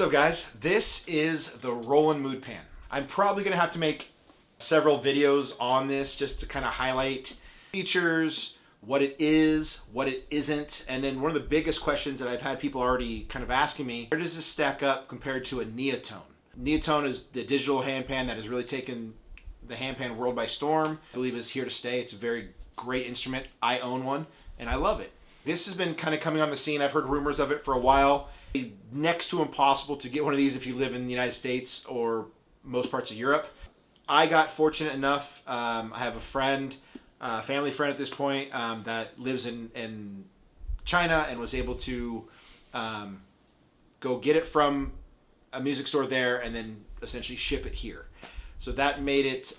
So guys, this is the Roland Mood Pan. I'm probably going to have to make several videos on this just to kind of highlight features, what it is, what it isn't, and then one of the biggest questions that I've had people already kind of asking me, where does this stack up compared to a Neotone? Neotone is the digital handpan that has really taken the handpan world by storm. I believe is here to stay. It's a very great instrument. I own one and I love it. This has been kind of coming on the scene. I've heard rumors of it for a while. Next to impossible to get one of these if you live in the United States or most parts of Europe. I got fortunate enough. I have a friend, family friend at this point, that lives in China and was able to go get it from a music store there and then essentially ship it here. So that made it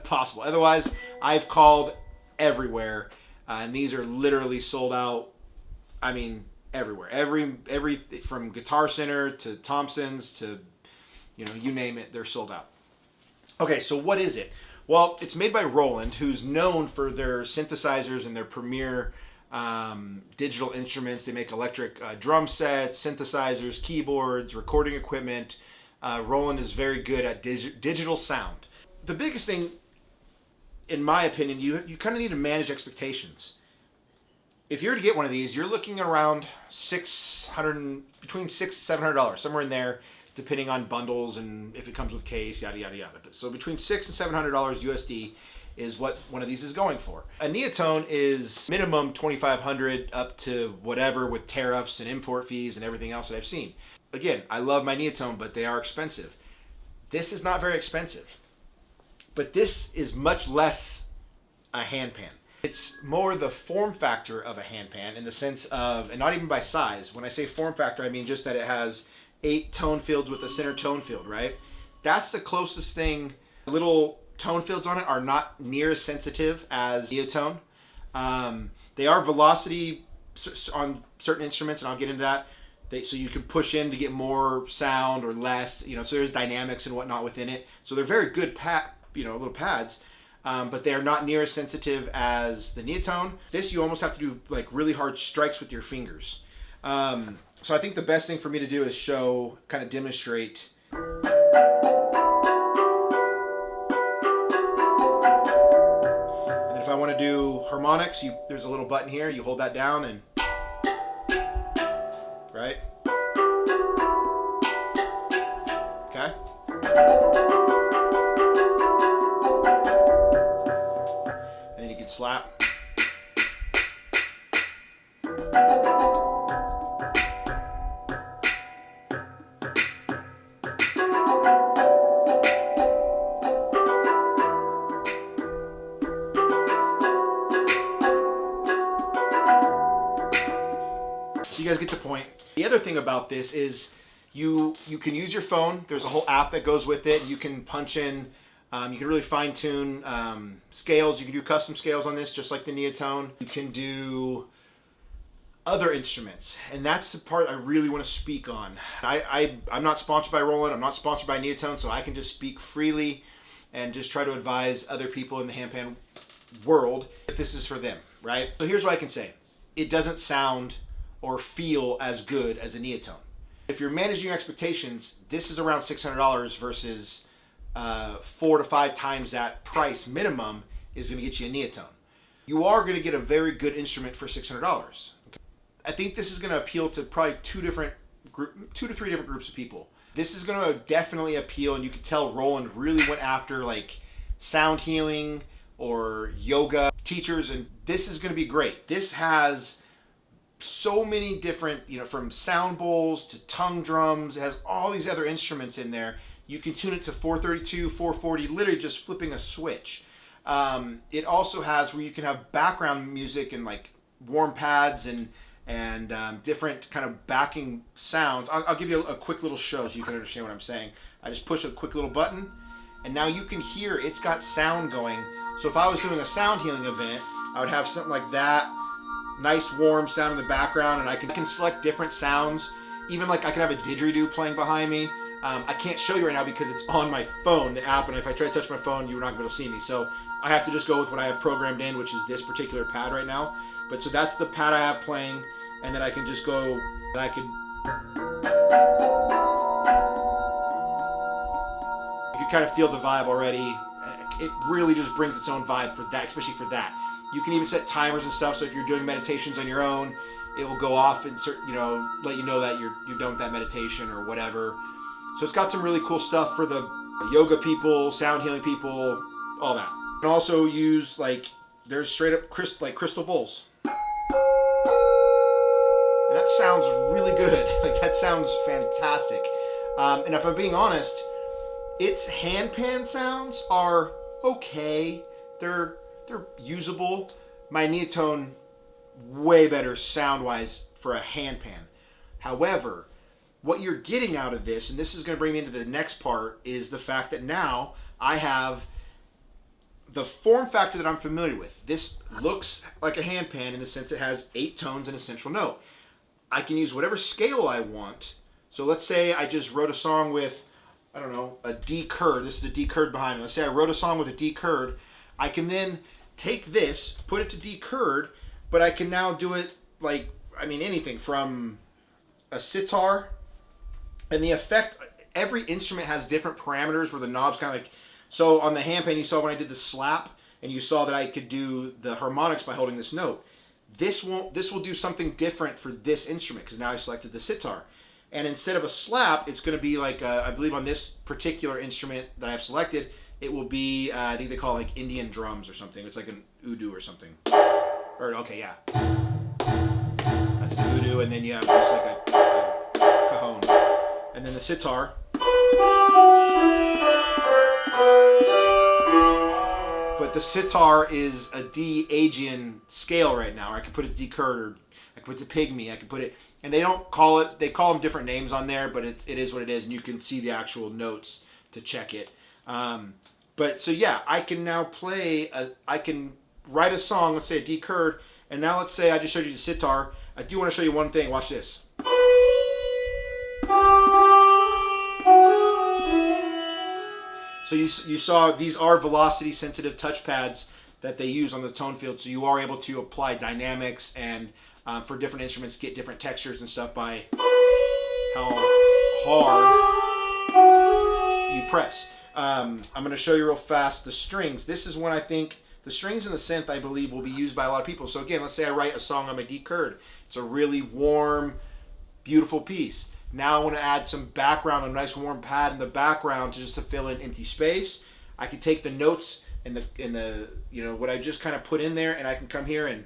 possible. Otherwise, I've called everywhere, and these are literally sold out. I mean, everywhere. Every from Guitar Center to Thompson's to, you name it, they're sold out. Okay, so what is it? Well, it's made by Roland, who's known for their synthesizers and their premier digital instruments. They make electric drum sets, synthesizers, keyboards, recording equipment. Roland is very good at digital sound. The biggest thing, in my opinion, you kind of need to manage expectations. If you're to get one of these, you're looking around between $600-$700, somewhere in there, depending on bundles and if it comes with case, yada yada yada. So between $600 and $700 USD is what one of these is going for. A Neotone is minimum $2,500 up to whatever with tariffs and import fees and everything else that I've seen. Again, I love my Neotone, but they are expensive. This is not very expensive, but this is much less a handpan. It's more the form factor of a handpan in the sense of, and not even by size. When I say form factor, I mean just that it has 8 tone fields with a center tone field, right? That's the closest thing. Little tone fields on it are not near as sensitive as Neotone. They are velocity on certain instruments, and I'll get into that. So you can push in to get more sound or less, so there's dynamics and whatnot within it. So they're very good little pads. But they are not near as sensitive as the Neotone. This you almost have to do like really hard strikes with your fingers. So I think the best thing for me to do is kind of demonstrate. And if I want to do harmonics, there's a little button here. You hold that down and, right? Okay. And then you can slap. So you guys get the point. The other thing about this is you can use your phone. There's a whole app that goes with it. You can punch in. You can really fine tune scales. You can do custom scales on this, just like the Neotone. You can do other instruments, and that's the part I really want to speak on. I'm not sponsored by Roland. I'm not sponsored by Neotone, so I can just speak freely and just try to advise other people in the handpan world if this is for them, right? So here's what I can say. It doesn't sound or feel as good as a Neotone. If you're managing your expectations, this is around $600 versus 4 to 5 times that price minimum is going to get you a Neotone. You are going to get a very good instrument for $600. Okay? I think this is going to appeal to probably 2 to 3 different groups of people. This is going to definitely appeal, and you can tell Roland really went after like sound healing or yoga teachers, and this is going to be great. This has so many different, from sound bowls to tongue drums. It has all these other instruments in there. You can tune it to 432, 440, literally just flipping a switch. It also has where you can have background music and like warm pads and different kind of backing sounds. I'll give you a quick little show so you can understand what I'm saying. I just push a quick little button, and now you can hear it's got sound going. So if I was doing a sound healing event, I would have something like that. Nice warm sound in the background, and I can select different sounds. Even like I can have a didgeridoo playing behind me. I can't show you right now because it's on my phone, the app, and if I try to touch my phone, you're not going to be able to see me. So I have to just go with what I have programmed in, which is this particular pad right now. But so that's the pad I have playing, and then I can just go, and I could kind of feel the vibe already. It really just brings its own vibe for that, especially for that. You can even set timers and stuff, so if you're doing meditations on your own, it will go off and let you know that you're done with that meditation or whatever. So it's got some really cool stuff for the yoga people, sound healing people, all that. You can also use there's straight up crystal bowls. And that sounds really good. That sounds fantastic. And if I'm being honest, its handpan sounds are okay. They're usable. My Neotone, way better sound-wise for a handpan. However, what you're getting out of this, and this is going to bring me into the next part, is the fact that now I have the form factor that I'm familiar with. This looks like a handpan in the sense it has 8 tones and a central note. I can use whatever scale I want. So let's say I just wrote a song with, I don't know, a D chord. This is a D chord behind me. Let's say I wrote a song with a D chord. I can then take this, put it to D chord, but I can now do it anything from a sitar. And the effect, every instrument has different parameters where the knobs kind of so on the handpan you saw when I did the slap, and you saw that I could do the harmonics by holding this note. This will do something different for this instrument because now I selected the sitar. And instead of a slap, it's going to be I believe on this particular instrument that I've selected, it will be, I think they call it Indian drums or something. It's like an udu or something. Okay, yeah. That's the udu, and then you have just like a cajon. And then the sitar. But the sitar is a D Aegean scale right now. Or I could put it to D chord, or I could put it to pygmy. I could put it, and they don't call it. They call them different names on there, but it is what it is, and you can see the actual notes to check it. But so yeah, I can now play. I can write a song. Let's say a D chord, and now let's say I just showed you the sitar. I do want to show you one thing. Watch this. So you saw these are velocity sensitive touchpads that they use on the tone field, so you are able to apply dynamics and for different instruments get different textures and stuff by how hard you press. I'm going to show you real fast the strings. This is when I think the strings and the synth, I believe, will be used by a lot of people. So again, let's say I write a song on my D chord. It's a really warm, beautiful piece. Now I want to add some background, a nice warm pad in the background just to fill in empty space. I can take the notes and the what I just kind of put in there, and I can come here and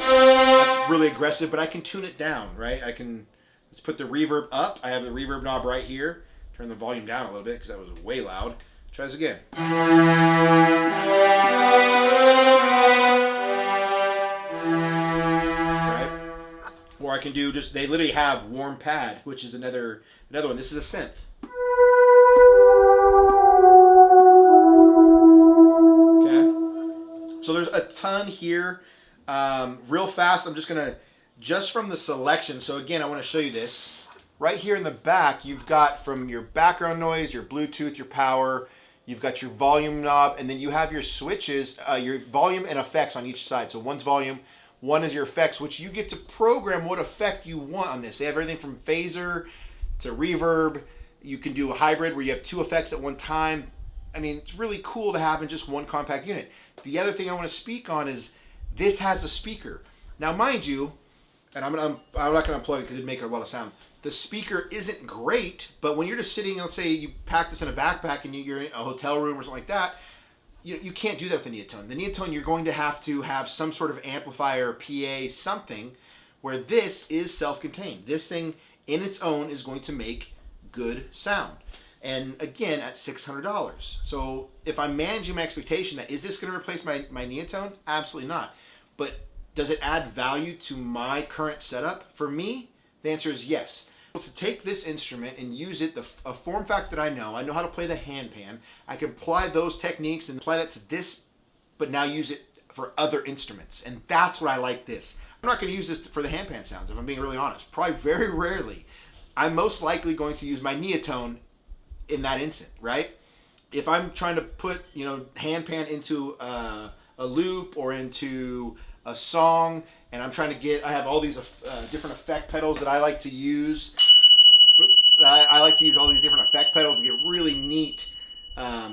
that's really aggressive, but I can tune it down, right? Let's put the reverb up. I have the reverb knob right here. Turn the volume down a little bit because that was way loud. Try this again. Or I can do they literally have warm pad, which is another one. This is a synth. Okay. So there's a ton here. Real fast, I'm just from the selection. So again, I want to show you this. Right here in the back, you've got from your background noise, your Bluetooth, your power, you've got your volume knob, and then you have your switches, your volume and effects on each side. So one's volume, one is your effects, which you get to program what effect you want on this. They have everything from phaser to reverb. You can do a hybrid where you have 2 effects at one time. I mean, it's really cool to have in just one compact unit. The other thing I want to speak on is this has a speaker. Now, mind you, and I'm not going to unplug it because it'd make a lot of sound. The speaker isn't great, but when you're just sitting, let's say you pack this in a backpack and you're in a hotel room or something like that, you can't do that with the Neotone. The Neotone, you're going to have some sort of amplifier, PA, something, where this is self-contained. This thing in its own is going to make good sound. And again, at $600. So if I'm managing my expectation that, is this going to replace my Neotone? Absolutely not. But does it add value to my current setup? For me, the answer is yes. To take this instrument and use it, a form factor that I know how to play the handpan. I can apply those techniques and apply that to this, but now use it for other instruments. And that's what I like this. I'm not going to use this for the handpan sounds, if I'm being really honest. Probably very rarely. I'm most likely going to use my Neotone in that instant, right? If I'm trying to put, handpan into a loop or into a song, and I'm trying to I have all these different effect pedals that I like to use. I like to use all these different effect pedals to get really neat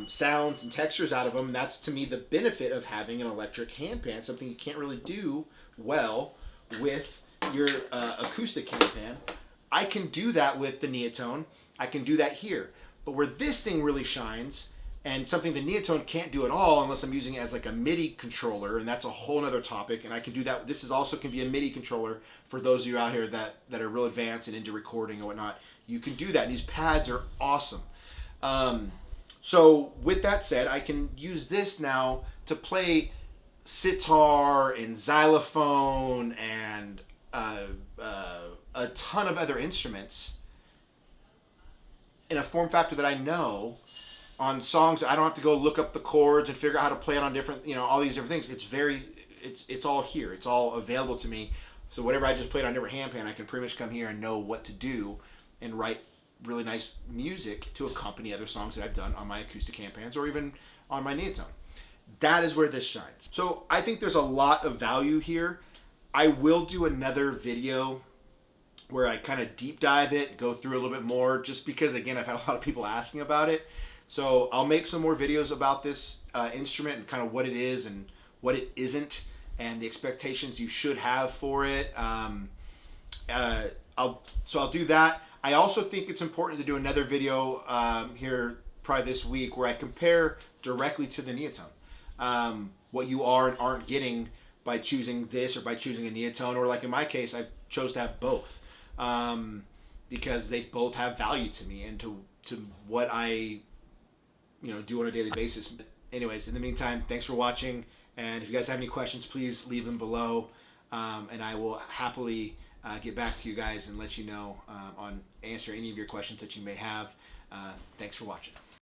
sounds and textures out of them. And that's, to me, the benefit of having an electric handpan, something you can't really do well with your acoustic handpan. I can do that with the Neotone. I can do that here. But where this thing really shines, and something the Neotone can't do at all unless I'm using it as like a MIDI controller, and that's a whole other topic, and I can do that. This is also can be a MIDI controller for those of you out here that are real advanced and into recording and whatnot. You can do that, and these pads are awesome. So with that said, I can use this now to play sitar and xylophone and a ton of other instruments in a form factor that I know, on songs I don't have to go look up the chords and figure out how to play it on different, all these different things. It's all here. It's all available to me. So whatever I just played on a different handpan, I can pretty much come here and know what to do and write really nice music to accompany other songs that I've done on my acoustic handpans or even on my Neotone. That is where this shines. So I think there's a lot of value here. I will do another video where I kind of deep dive it, go through a little bit more, just because, again, I've had a lot of people asking about it. So I'll make some more videos about this instrument and kind of what it is and what it isn't and the expectations you should have for it. I'll do that. I also think it's important to do another video here probably this week where I compare directly to the Neotone. What you are and aren't getting by choosing this or by choosing a Neotone, or like in my case, I chose to have both because they both have value to me and to what I do on a daily basis. Anyways, in the meantime, thanks for watching, and if you guys have any questions, please leave them below, and I will happily get back to you guys and let you know on answer any of your questions that you may have. Thanks for watching.